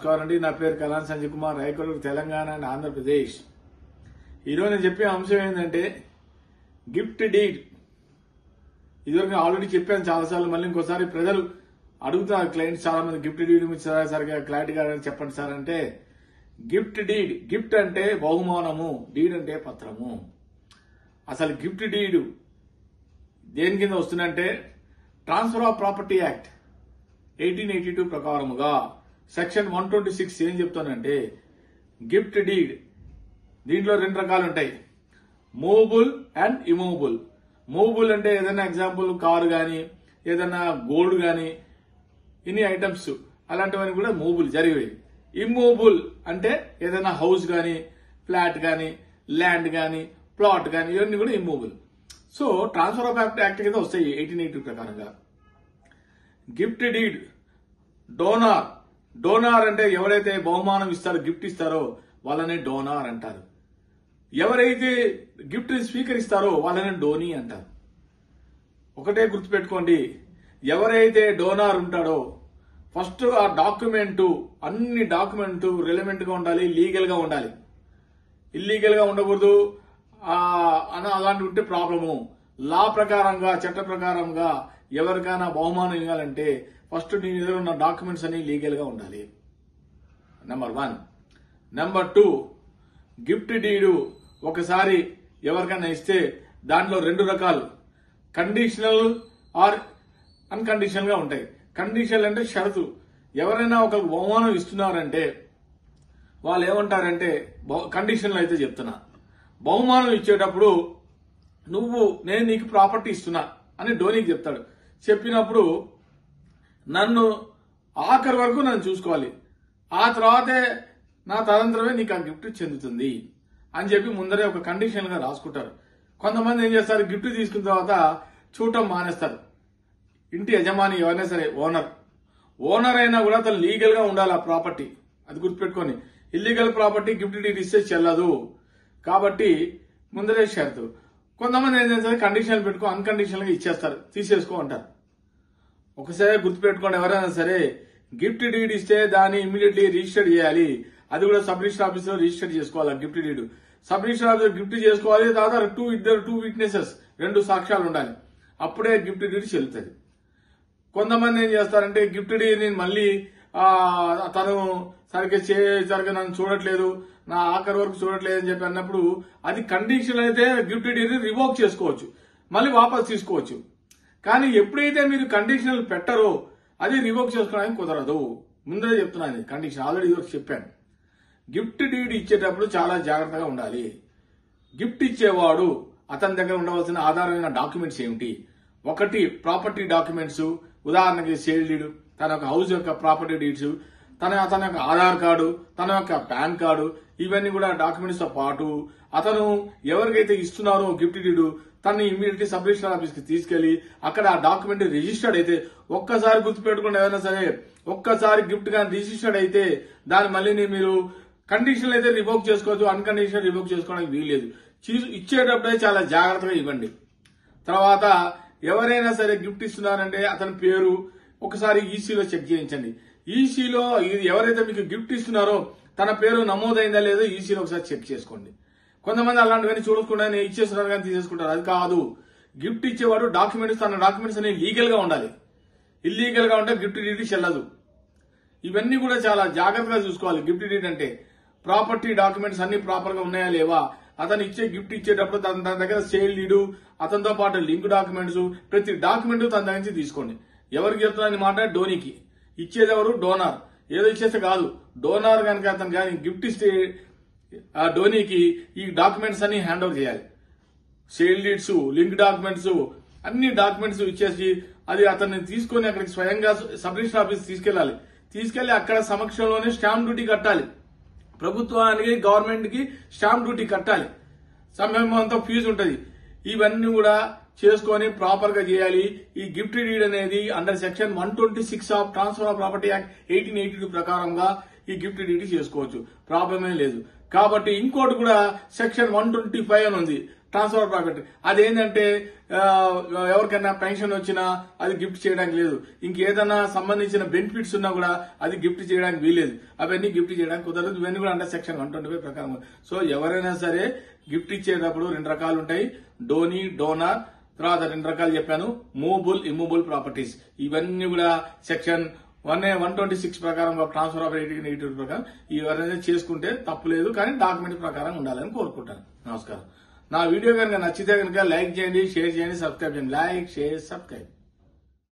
నమస్కారం అండి. నా పేరు కలాన్ సంజయ్ కుమార్, రాయకూడ, తెలంగాణ అండ్ ఆంధ్రప్రదేశ్. ఈరోజు నేను చెప్పే అంశం ఏంటంటే గిఫ్ట్ డీడ్. ఇదివరకు ఆల్రెడీ చెప్పాను చాలాసార్లు, మళ్ళీ ఇంకోసారి ప్రజలు అడుగుతున్నారు, క్లయింట్స్ చాలా మంది గిఫ్ట్ డీడ్ గురించి సరిగా క్లారిటీగా చెప్పండి సార్ అంటే, గిఫ్ట్ డీడ్, గిఫ్ట్ అంటే బహుమానము, డీడ్ అంటే పత్రము. అసలు గిఫ్ట్ డీడ్ దేని కింద వస్తుందంటే ట్రాన్స్ఫర్ ఆఫ్ ప్రాపర్టీ యాక్ట్ 1882 ప్రకారముగా సెక్షన్ 126 ఏం చెప్తానంటే గిఫ్ట్ డీడ్ దీంట్లో రెండు రకాలు ఉంటాయి, మూవబుల్ అండ్ ఇమూవబుల్. మూవబుల్ అంటే ఏదైనా ఎగ్జాంపుల్ కారు గాని, ఏదైనా గోల్డ్ గాని, ఇన్ని ఐటమ్స్ అలాంటివన్నీ కూడా మూవబుల్ జరిగేవి. ఇమ్మూవబుల్ అంటే ఏదైనా హౌస్ గాని, ఫ్లాట్ గాని, ల్యాండ్ గాని, ప్లాట్ గాని, ఇవన్నీ కూడా immovable. So transfer of act కింద వస్తాయి 1882 ప్రకారంగా. Gift deed donor. డోనార్ అంటే ఎవరైతే బహుమానం ఇస్తారో, గిఫ్ట్ ఇస్తారో వాళ్ళనే డోనార్ అంటారు. ఎవరైతే గిఫ్ట్ స్వీకరిస్తారో వాళ్ళని డోనీ అంటారు. ఒకటే గుర్తుపెట్టుకోండి, ఎవరైతే డోనార్ ఉంటాడో ఫస్ట్ ఆ డాక్యుమెంట్, అన్ని డాక్యుమెంట్ రిలవెంట్ గా ఉండాలి, లీగల్ గా ఉండాలి. ఇల్లీగల్ గా ఉండకూడదు. అలాంటి ఉంటే ప్రాబ్లము. లా ప్రకారంగా, చట్ట ప్రకారంగా ఎవరికైనా బహుమానం ఇవ్వాలంటే ఫస్ట్ నీ దగ్గర ఉన్న డాక్యుమెంట్స్ అన్ని లీగల్ గా ఉండాలి. నెంబర్ 1. నెంబర్ 2, గిఫ్ట్ డీడు ఒకసారి ఎవరికైనా ఇస్తే దాంట్లో రెండు రకాలు, కండిషనల్ ఆర్ అన్కండిషనల్ గా ఉంటాయి. కండిషనల్ అంటే షరతు. ఎవరైనా ఒకరికి బహుమానం ఇస్తున్నారంటే వాళ్ళు ఏమంటారంటే, కండిషన్లు అయితే చెప్తున్నా, బహుమానం ఇచ్చేటప్పుడు నేను నీకు ప్రాపర్టీ ఇస్తున్నా అని డోనీకి చెప్తాడు. చెప్పినప్పుడు నన్ను ఆఖరి వరకు నన్ను చూసుకోవాలి, ఆ తర్వాతే నా తదంతరమే నీకు ఆ గిఫ్ట్ చెందుతుంది అని చెప్పి ముందరే ఒక కండిషన్ గా రాసుకుంటారు. కొంతమంది ఏం చేస్తారు, గిఫ్ట్ తీసుకున్న తర్వాత చూడటం మానేస్తారు. ఇంటి యజమాని ఎవరైనా సరే, ఓనర్ అయినా కూడా తను లీగల్ గా ఉండాలి ఆ ప్రాపర్టీ. అది గుర్తుపెట్టుకొని, ఇల్లీగల్ ప్రాపర్టీ గిఫ్ట్ డీడ్ ఇస్తే చెల్లదు కాబట్టి ముందరే షరతు. కొంతమంది ఏం చేస్తారు, కండిషన్లు పెట్టుకో, అన్కండిషనల్ గా ఇచ్చేస్తారు, తీసేసుకో అంటారు. ఒకసారి గుర్తుపెట్టుకోండి, ఎవరైనా సరే గిఫ్ట్ డీడ్ ఇస్తే దాన్ని ఇమీడియట్లీ రిజిస్టర్ చేయాలి. అది కూడా సబ్ రిజిస్టర్ ఆఫీస్ లో రిజిస్టర్ చేసుకోవాలి. Gift deed sub register office gift చేసుకోవాలి. తర్వాత టూ విట్నెసెస్, 2 సాక్ష్యాలు ఉండాలి. అప్పుడే గిఫ్ట్ డీడ్ చెల్లుతుంది. కొంతమంది ఏం చేస్తారంటే గిఫ్ట్ డీడ్ మళ్ళీ తను సరిగ్గా నన్ను చూడట్లేదు, నా ఆఖరి వరకు చూడట్లేదు అని చెప్పి అన్నప్పుడు అది కండిషన్ అయితే గిఫ్ట్ డీడ్ రివోక్ చేసుకోవచ్చు, మళ్ళీ వాపస్ తీసుకోవచ్చు. కానీ ఎప్పుడైతే మీరు కండిషనల్ పెట్టరో అది రివోక్ చేసుకోవడానికి కుదరదు. ముందే చెప్తున్నాను, కండిషన్ ఆల్రెడీ చెప్పాను. గిఫ్ట్ డీడ్ ఇచ్చేటప్పుడు చాలా జాగ్రత్తగా ఉండాలి. గిఫ్ట్ ఇచ్చేవాడు అతని దగ్గర ఉండవలసిన ఆధారమైన డాక్యుమెంట్స్ ఏమిటి? 1, ప్రాపర్టీ డాక్యుమెంట్స్. ఉదాహరణకి సేల్ డీడ్, తన యొక్క హౌస్ యొక్క ప్రాపర్టీ డీడ్స్, తన యొక్క ఆధార్ కార్డు, తన యొక్క పాన్ కార్డు, ఇవన్నీ కూడా డాక్యుమెంట్స్ తో పాటు అతను ఎవరికైతే ఇస్తున్నారో గిఫ్ట్ డీడ్ తనని ఇమీడియట్లీ సబ్ రిజిస్టర్ ఆఫీస్ కి తీసుకెళ్లి అక్కడ ఆ డాక్యుమెంట్ రిజిస్టర్డ్ అయితే, ఒక్కసారి గుర్తుపెట్టుకోండి, ఏదైనా సరే ఒక్కసారి గిఫ్ట్ గా రిజిస్టర్డ్ అయితే దాన్ని మళ్ళీ మీరు కండిషన్లు అయితే రివోక్ చేసుకోవచ్చు, అన్కండిషనల్ రివోక్ చేసుకోవడానికి వీల్లేదు. ఇచ్చేటప్పుడే చాలా జాగ్రత్తగా ఇవ్వండి. తర్వాత ఎవరైనా సరే గిఫ్ట్ ఇస్తున్నారంటే అతని పేరు ఒకసారి ఈసీలో చెక్ చేయించండి. ఈసీలో ఎవరైతే మీకు గిఫ్ట్ ఇస్తున్నారో తన పేరు నమోదైందా లేదో ఈసీలో ఒకసారి చెక్ చేసుకోండి. కొంతమంది అలాంటివన్నీ చూడకుండా ఇచ్చేస్తున్నారు కానీ తీసేసుకుంటారు. అది కాదు. గిఫ్ట్ ఇచ్చేవాడు తన డాక్యుమెంట్స్ అనేవి లీగల్ గా ఉండాలి. ఇల్లీగల్ గా ఉంటే గిఫ్ట్ డీడ్ చెల్లదు. ఇవన్నీ కూడా చాలా జాగ్రత్తగా చూసుకోవాలి. గిఫ్ట్ డీడ్ అంటే ప్రాపర్టీ డాక్యుమెంట్స్ అన్ని ప్రాపర్ గా ఉన్నాయా లేవా, అతను ఇచ్చే గిఫ్ట్ ఇచ్చేటప్పుడు తన దగ్గర సేల్ డీడ్, అతనితో పాటు లింక్ డాక్యుమెంట్స్, ప్రతి డాక్యుమెంట్ తన దగ్గర నుంచి తీసుకోండి. ఎవరికి చెప్తున్నా మాట, డోనీకి. ఇచ్చేది ఎవరు? డోనార్. ఏదో ఇచ్చేస్తే కాదు, డోనార్ కనుక అతను కానీ గిఫ్ట్ ఇస్తే ఆ డోనీకి ఈ డాక్యుమెంట్స్ అన్ని హ్యాండ్ ఓవర్ చేయాలి. సేల్ డీడ్స్, లింక్ డాక్యుమెంట్స్, అన్ని డాక్యుమెంట్స్ ఇచ్చేసి అది అతన్ని తీసుకొని అక్కడికి స్వయంగా సబ్ రిజిస్టర్ ఆఫీస్ తీసుకెళ్లి అక్కడ సమక్షంలోనే స్టాంప్ డ్యూటీ కట్టాలి. ప్రభుత్వానికి, గవర్నమెంట్ కి స్టాంప్ డ్యూటీ కట్టాలి. సమయం అంతా ఫీజు ఉంటది. ఇవన్నీ కూడా చేసుకొని ప్రాపర్ గా చేయాలి. ఈ గిఫ్ట్ డీడ్ అనేది under section 126 of transfer of property act 1882 ప్రకారంగా ఈ గిఫ్ట్ డీడ్ చేసుకోవచ్చు, ప్రాబ్లమే లేదు. కాబట్టి ఇంకోటి కూడా సెక్షన్ 125 అని ఉంది, ట్రాన్స్ఫర్ ప్రాపర్టీ అదేంటంటే ఎవరికైనా పెన్షన్ వచ్చినా అది గిఫ్ట్ చేయడానికి లేదు, ఇంకేదైనా సంబంధించిన బెనిఫిట్స్ ఉన్నా కూడా అది గిఫ్ట్ చేయడానికి వీలేదు, అవన్నీ గిఫ్ట్ చేయడానికి కుదరదు. ఇవన్నీ కూడా అండర్ సెక్షన్ 125 ప్రకారం. సో ఎవరైనా సరే గిఫ్ట్ ఇచ్చేటప్పుడు 2 రకాలు ఉంటాయి, డోనీ, డోనార్, తర్వాత 2 రకాలు చెప్పాను, మూవబుల్, ఇమ్మూవబుల్ ప్రాపర్టీస్. ఇవన్నీ కూడా సెక్షన్ 126 ప్రకారం ట్రాన్స్ఫర్ ఆఫ్ నెగిటివ్ ప్రకారం ఎవరైనా చేసుకుంటే తప్పులేదు, కానీ డాక్యుమెంట్ ప్రకారం ఉండాలని కోరుకుంటాను. నమస్కారం. నా వీడియో కనుక నచ్చితే కనుక లైక్ చేయండి, షేర్ చేయండి, సబ్స్క్రైబ్ చేయండి. Like, share, subscribe.